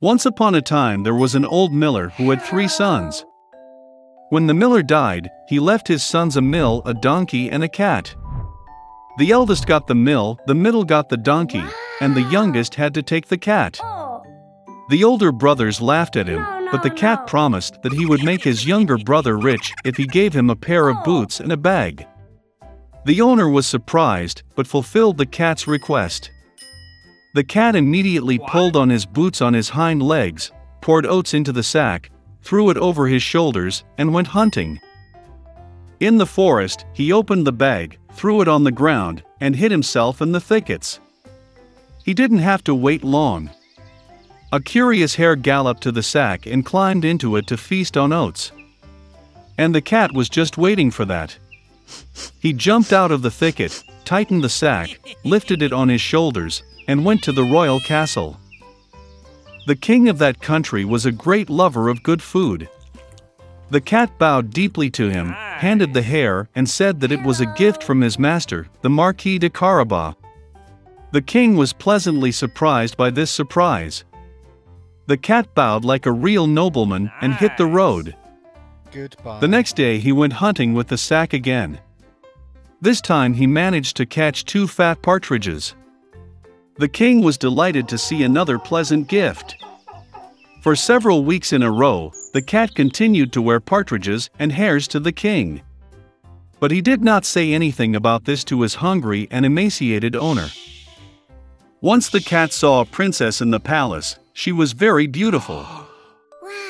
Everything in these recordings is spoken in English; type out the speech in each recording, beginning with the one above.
Once upon a time there was an old miller who had 3 sons. When the miller died, he left his sons a mill, a donkey, and a cat. The eldest got the mill, the middle got the donkey, and the youngest had to take the cat. The older brothers laughed at him, but the cat promised that he would make his younger brother rich if he gave him a pair of boots and a bag. The owner was surprised, but fulfilled the cat's request. The cat immediately pulled on his boots on his hind legs, poured oats into the sack, threw it over his shoulders, and went hunting. In the forest, he opened the bag, threw it on the ground, and hid himself in the thickets. He didn't have to wait long. A curious hare galloped to the sack and climbed into it to feast on oats. And the cat was just waiting for that. He jumped out of the thicket, tightened the sack, lifted it on his shoulders, and went to the royal castle. The king of that country was a great lover of good food. The cat bowed deeply to him, handed the hare, and said that it was a gift from his master, the Marquis de Carabas. The king was pleasantly surprised by this surprise. The cat bowed like a real nobleman and hit the road. Goodbye. The next day he went hunting with the sack again. This time he managed to catch 2 fat partridges. The king was delighted to see another pleasant gift. For several weeks in a row, the cat continued to wear partridges and hares to the king. But he did not say anything about this to his hungry and emaciated owner. Once the cat saw a princess in the palace. She was very beautiful.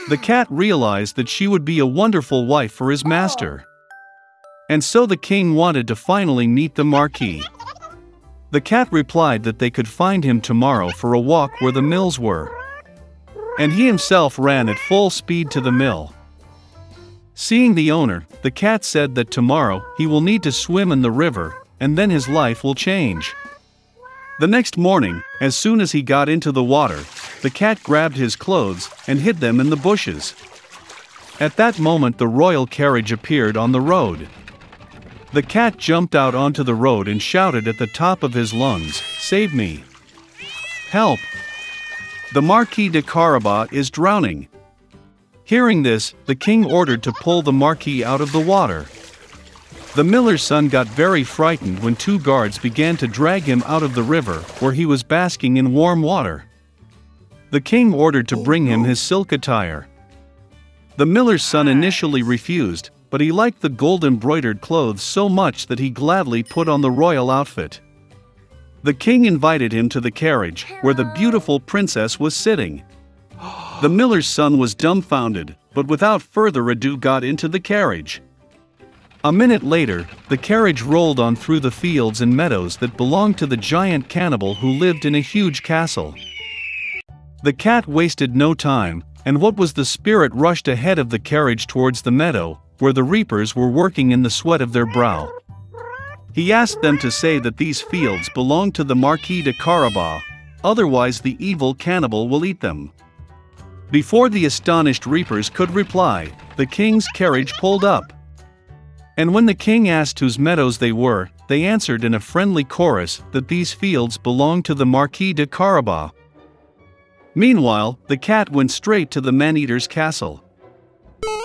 The cat realized that she would be a wonderful wife for his master. And so the king wanted to finally meet the marquis. The cat replied that they could find him tomorrow for a walk where the mills were. And he himself ran at full speed to the mill. Seeing the owner, the cat said that tomorrow he will need to swim in the river, and then his life will change. The next morning, as soon as he got into the water, the cat grabbed his clothes and hid them in the bushes. At that moment the royal carriage appeared on the road. The cat jumped out onto the road and shouted at the top of his lungs, "Save me! Help! The Marquis de Carabas is drowning!" Hearing this, the king ordered to pull the marquis out of the water. The miller's son got very frightened when 2 guards began to drag him out of the river where he was basking in warm water. The king ordered to bring him his silk attire. The miller's son initially refused, but he liked the gold-embroidered clothes so much that he gladly put on the royal outfit. The king invited him to the carriage, where the beautiful princess was sitting. The miller's son was dumbfounded, but without further ado got into the carriage. A minute later, the carriage rolled on through the fields and meadows that belonged to the giant cannibal who lived in a huge castle. The cat wasted no time, and what was the spirit rushed ahead of the carriage towards the meadow, where the reapers were working in the sweat of their brow. He asked them to say that these fields belonged to the Marquis de Carabas, otherwise the evil cannibal will eat them. Before the astonished reapers could reply, the king's carriage pulled up. And when the king asked whose meadows they were, they answered in a friendly chorus that these fields belonged to the Marquis de Carabas. Meanwhile, the cat went straight to the man-eater's castle.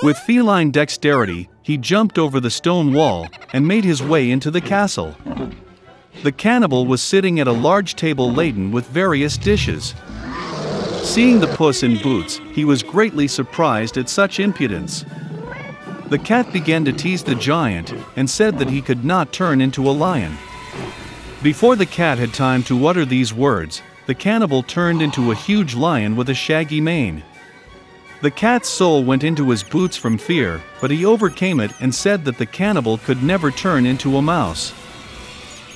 With feline dexterity, he jumped over the stone wall and made his way into the castle. The cannibal was sitting at a large table laden with various dishes. Seeing the Puss in Boots, he was greatly surprised at such impudence. The cat began to tease the giant and said that he could not turn into a lion. Before the cat had time to utter these words, the cannibal turned into a huge lion with a shaggy mane. The cat's soul went into his boots from fear, but he overcame it and said that the cannibal could never turn into a mouse.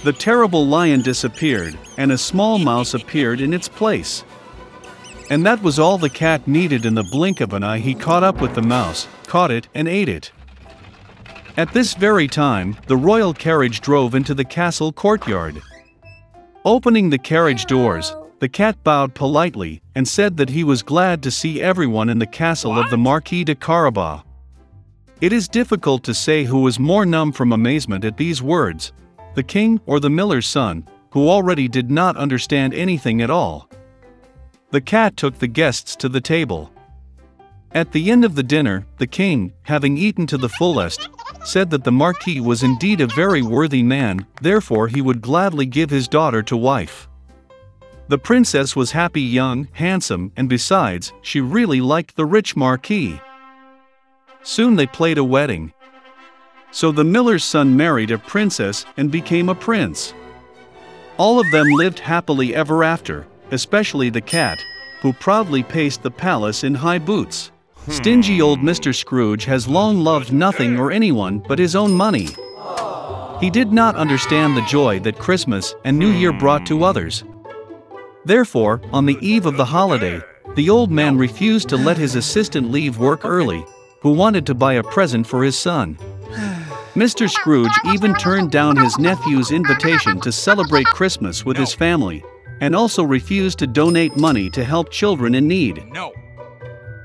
The terrible lion disappeared, and a small mouse appeared in its place. And that was all the cat needed. In the blink of an eye he caught up with the mouse, caught it, and ate it. At this very time, the royal carriage drove into the castle courtyard. Opening the carriage doors, the cat bowed politely and said that he was glad to see everyone in the castle of the Marquis de Carabas. It is difficult to say who was more numb from amazement at these words, the king or the miller's son, who already did not understand anything at all. The cat took the guests to the table. At the end of the dinner, the king, having eaten to the fullest, said that the marquis was indeed a very worthy man, therefore he would gladly give his daughter to wife. The princess was happy, young, handsome, and besides, she really liked the rich marquis. Soon they played a wedding. So the miller's son married a princess and became a prince. All of them lived happily ever after, especially the cat, who proudly paced the palace in high boots. Stingy old Mr. Scrooge has long loved nothing or anyone but his own money. He did not understand the joy that Christmas and New Year brought to others. Therefore, on the eve of the holiday, the old man refused to let his assistant leave work early, who wanted to buy a present for his son. Mr. Scrooge even turned down his nephew's invitation to celebrate Christmas with his family, and also refused to donate money to help children in need.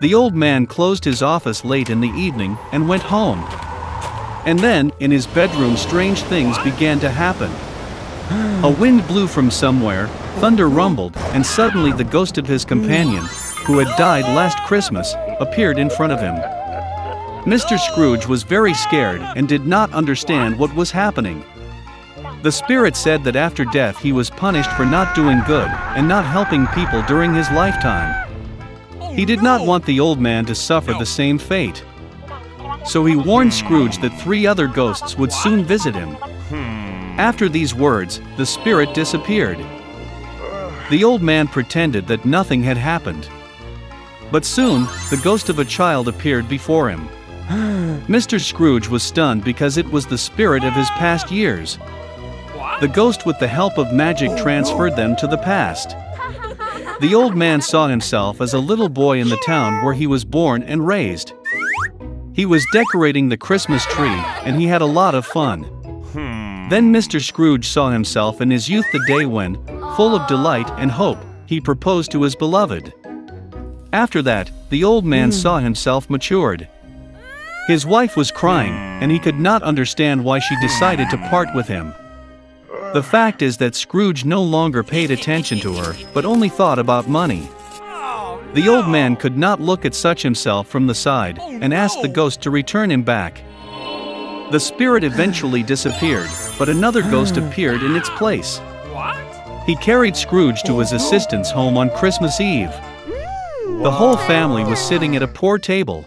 The old man closed his office late in the evening and went home. And then, in his bedroom, strange things began to happen. A wind blew from somewhere, thunder rumbled, and suddenly the ghost of his companion, who had died last Christmas, appeared in front of him. Mr. Scrooge was very scared and did not understand what was happening. The spirit said that after death he was punished for not doing good and not helping people during his lifetime. He did not want the old man to suffer the same fate. So he warned Scrooge that 3 other ghosts would soon visit him. After these words, the spirit disappeared. The old man pretended that nothing had happened. But soon, the ghost of a child appeared before him. Mr. Scrooge was stunned because it was the spirit of his past years. The ghost, with the help of magic, transferred them to the past. The old man saw himself as a little boy in the town where he was born and raised. He was decorating the Christmas tree, and he had a lot of fun. Then Mr. Scrooge saw himself in his youth, the day when, full of delight and hope, he proposed to his beloved. After that, the old man saw himself matured. His wife was crying, and he could not understand why she decided to part with him. The fact is that Scrooge no longer paid attention to her, but only thought about money. The old man could not look at such himself from the side, and asked the ghost to return him back. The spirit eventually disappeared, but another ghost appeared in its place. He carried Scrooge to his assistant's home on Christmas Eve. The whole family was sitting at a poor table.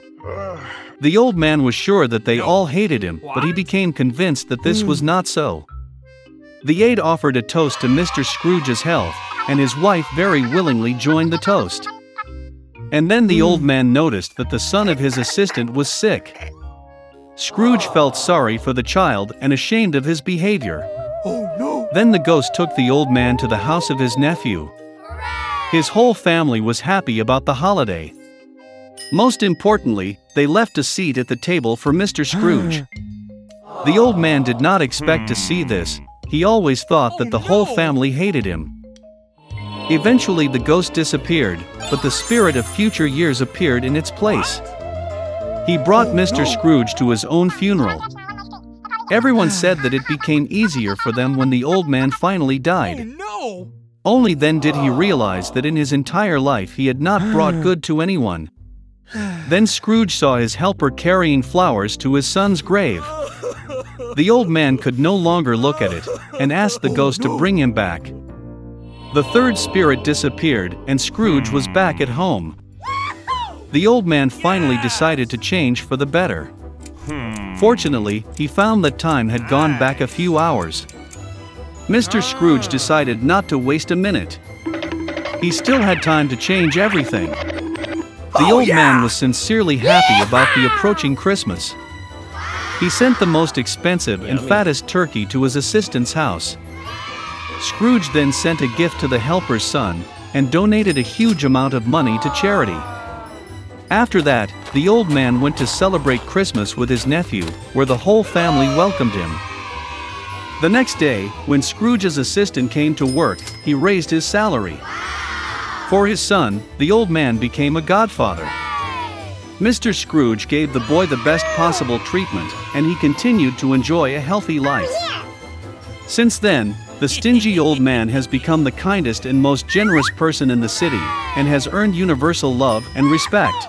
The old man was sure that they all hated him, but he became convinced that this was not so. The aide offered a toast to Mr. Scrooge's health, and his wife very willingly joined the toast. And then the old man noticed that the son of his assistant was sick. Scrooge felt sorry for the child and ashamed of his behavior. Then the ghost took the old man to the house of his nephew. His whole family was happy about the holiday. Most importantly, they left a seat at the table for Mr. Scrooge. The old man did not expect to see this. He always thought that the whole family hated him. Eventually the ghost disappeared, but the spirit of future years appeared in its place. He brought Mr. Scrooge to his own funeral. Everyone said that it became easier for them when the old man finally died. Only then did he realize that in his entire life he had not brought good to anyone. Then Scrooge saw his helper carrying flowers to his son's grave. The old man could no longer look at it, and asked the ghost to bring him back. The third spirit disappeared, and Scrooge was back at home. The old man finally decided to change for the better. Fortunately, he found that time had gone back a few hours. Mr. Scrooge decided not to waste a minute. He still had time to change everything. The old man was sincerely happy about the approaching Christmas. He sent the most expensive and fattest turkey to his assistant's house. Scrooge then sent a gift to the helper's son, and donated a huge amount of money to charity. After that, the old man went to celebrate Christmas with his nephew, where the whole family welcomed him. The next day, when Scrooge's assistant came to work, he raised his salary. For his son, the old man became a godfather. Mr. Scrooge gave the boy the best possible treatment, and he continued to enjoy a healthy life. Since then, The stingy old man has become the kindest and most generous person in the city, and has earned universal love and respect.